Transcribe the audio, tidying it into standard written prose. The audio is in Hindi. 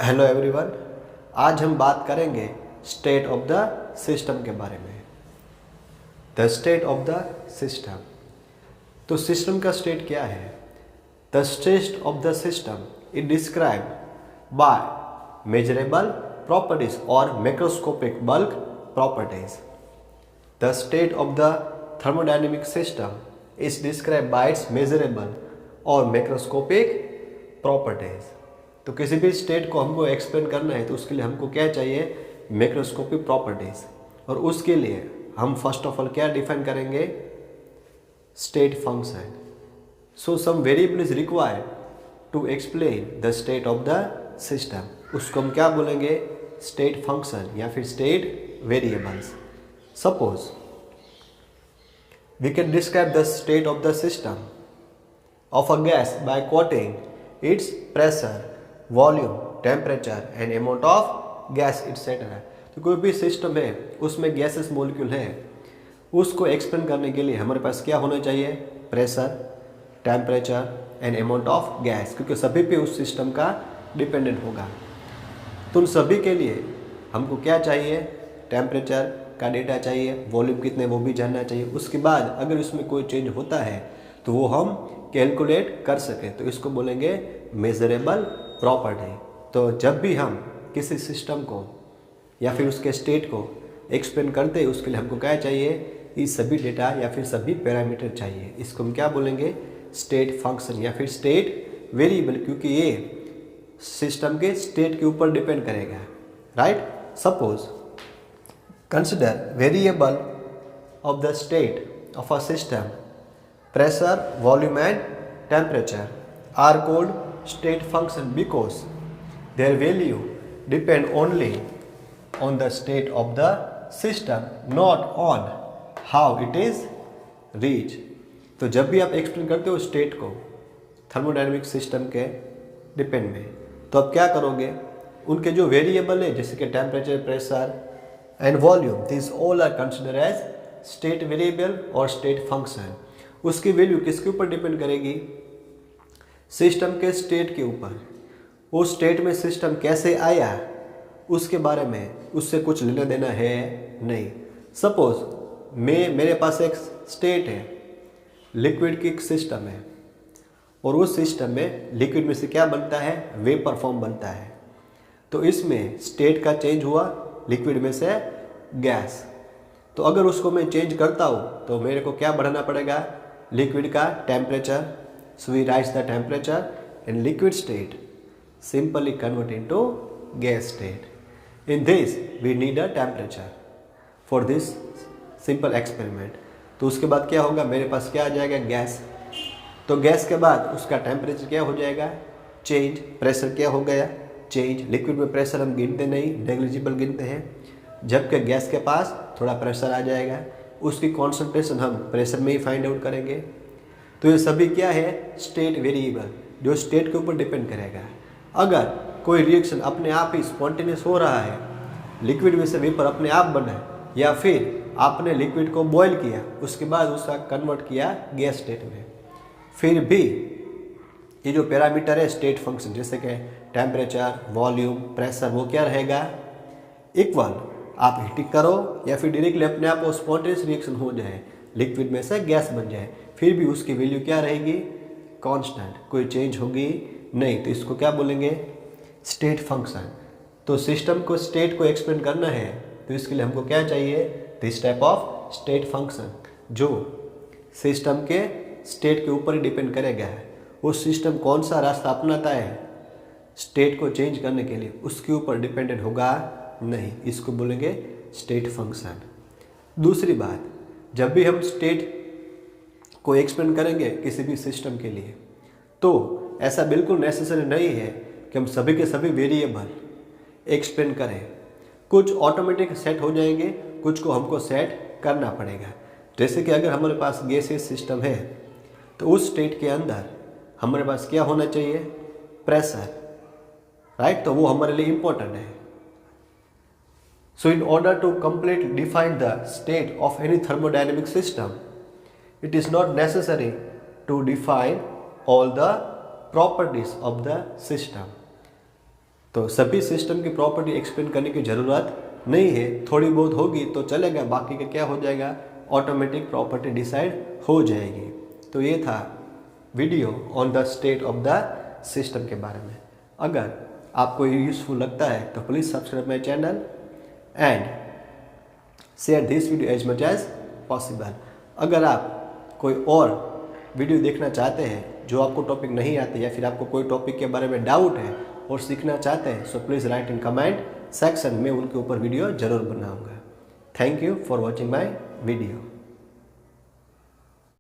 Hello everyone. आज हम बात करेंगे स्टेट ऑफ द सिस्टम के बारे में। The state of the system. तो सिस्टम का स्टेट क्या है? The state of the system is describe by measurable properties और macroscopic bulk properties. The state of the thermodynamic system is describe by its measurable और मैक्रोस्कोपिक प्रॉपर्टीज। तो किसी भी स्टेट को हमको एक्सप्लेन करना है तो उसके लिए हमको क्या चाहिए? Macroscopic properties. और उसके लिए हम फर्स्ट ऑफ ऑल क्या डिफाइन करेंगे? State function. So some variable is required to explain the state of the system. उसको हम क्या बोलेंगे? स्टेट फंक्शन या फिर state variables. Suppose we can describe the state of the system of a gas by quoting its pressure, volume, temperature and amount of gas etcetera. तो कोई भी सिस्टम है उसमें गैसेस मॉलिक्यूल है, उसको एक्सप्लेन करने के लिए हमारे पास क्या होना चाहिए? Pressure, temperature and amount of gas, क्योंकि सभी पे उस सिस्टम का डिपेंडेंट होगा। तो उन सभी के लिए हमको क्या चाहिए? टेम्परेचर का डेटा चाहिए, वॉल्यूम कितने वो भी जानना चाहिए। उसके बाद अगर उसमें कोई चेंज होता है तो वो हम कैलकुलेट कर सकें, तो इसको बोलेंगे मेजरेबल प्रॉपर्टी। तो जब भी हम किसी सिस्टम को या फिर उसके स्टेट को एक्सप्लेन करते हैं उसके लिए हमको क्या चाहिए? ये सभी डेटा या फिर सभी पैरामीटर चाहिए। इसको हम क्या बोलेंगे? स्टेट फंक्शन या फिर स्टेट वेरिएबल, क्योंकि ये सिस्टम के स्टेट के ऊपर डिपेंड करेगा। Right? Suppose consider variable of the state of a system, pressure, volume and temperature are called state function because their value depend only on the state of the system, not on how it is reached. तो जब भी आप एक्सप्लेन करते हो स्टेट को थर्मोडायनेमिक सिस्टम के डिपेंड में, तो आप क्या करोगे? उनके जो वेरिएबल है जैसे कि temperature, pressure and volume, this all are consider as state variable और स्टेट फंक्शन। उसकी वैल्यू किसके ऊपर डिपेंड करेगी? सिस्टम के स्टेट के ऊपर। उस स्टेट में सिस्टम कैसे आया उसके बारे में उससे कुछ लेना देना है नहीं। सपोज मेरे पास एक स्टेट है, लिक्विड की एक सिस्टम है, और उस सिस्टम में लिक्विड में से क्या बनता है? वेपर फॉर्म बनता है। तो इसमें स्टेट का चेंज हुआ, लिक्विड में से गैस। तो अगर उसको मैं चेंज करता हूँ तो मेरे को क्या बढ़ाना पड़ेगा? लिक्विड का temperature. So we rise the temperature in liquid state, simply convert into gas state. In this we need a temperature for this simple experiment. तो उसके बाद क्या होगा? मेरे पास क्या आ जाएगा? गैस। तो गैस के बाद उसका टेम्परेचर क्या हो जाएगा? चेंज। प्रेशर क्या हो गया? चेंज। लिक्विड में प्रेशर हम गिनते नहीं, नेग्लिजिबल गिनते हैं, जबकि गैस के पास थोड़ा प्रेशर आ जाएगा, उसकी कॉन्सेंट्रेशन हम प्रेशर में ही फाइंड आउट करेंगे। तो ये सभी क्या है? स्टेट वेरिएबल, जो स्टेट के ऊपर डिपेंड करेगा। अगर कोई रिएक्शन अपने आप ही स्पॉन्टेनियस हो रहा है, लिक्विड में से वेपर अपने आप बना है, या फिर आपने लिक्विड को बॉयल किया उसके बाद उसका कन्वर्ट किया गैस स्टेट में, फिर भी ये जो पैरामीटर है स्टेट फंक्शन जैसे कि टेम्परेचर, वॉल्यूम, प्रेशर, वो क्या रहेगा? इक्वल। आप हीटिंग करो या फिर डायरेक्टली अपने आप वो स्पॉन्टेनियस रिएक्शन हो जाए, लिक्विड में से गैस बन जाए, फिर भी उसकी वैल्यू क्या रहेगी? कांस्टेंट, कोई चेंज होगी नहीं। तो इसको क्या बोलेंगे? State function. तो सिस्टम को स्टेट को एक्सप्लेन करना है तो इसके लिए हमको क्या चाहिए? This type of state function, जो सिस्टम के स्टेट के ऊपर ही डिपेंड करेगा। वो सिस्टम कौन सा रास्ता अपनाता है स्टेट को चेंज करने के लिए, उसके ऊपर डिपेंडेंट होगा नहीं। इसको बोलेंगे स्टेट फंक्शन। दूसरी बात, जब भी हम स्टेट को एक्सप्लेन करेंगे किसी भी सिस्टम के लिए, तो ऐसा बिल्कुल नेसेसरी नहीं है कि हम सभी के सभी वेरिएबल एक्सप्लेन करें। कुछ ऑटोमेटिक सेट हो जाएंगे, कुछ को हमको सेट करना पड़ेगा। जैसे कि अगर हमारे पास गैसियस सिस्टम है तो उस स्टेट के अंदर हमारे पास क्या होना चाहिए? प्रेशर। राइट? तो वो हमारे लिए इम्पोर्टेंट है। So in order to completely define the state of any thermodynamic system, it is not necessary to define all the properties of the system. तो सभी सिस्टम की प्रॉपर्टी एक्सप्लेन करने की ज़रूरत नहीं है, थोड़ी बहुत होगी तो चलेगा, बाकी का क्या हो जाएगा, ऑटोमेटिक प्रॉपर्टी डिसाइड हो जाएगी। तो ये था video on the state of the system के बारे में। अगर आपको ये यूज़फुल लगता है तो please subscribe my channel and share this video as much as possible. अगर आप कोई और वीडियो देखना चाहते हैं जो आपको टॉपिक नहीं आते या फिर आपको कोई टॉपिक के बारे में डाउट है और सीखना चाहते हैं, so please write in comment section में, उनके ऊपर वीडियो ज़रूर बनाऊंगा। Thank you for watching my video.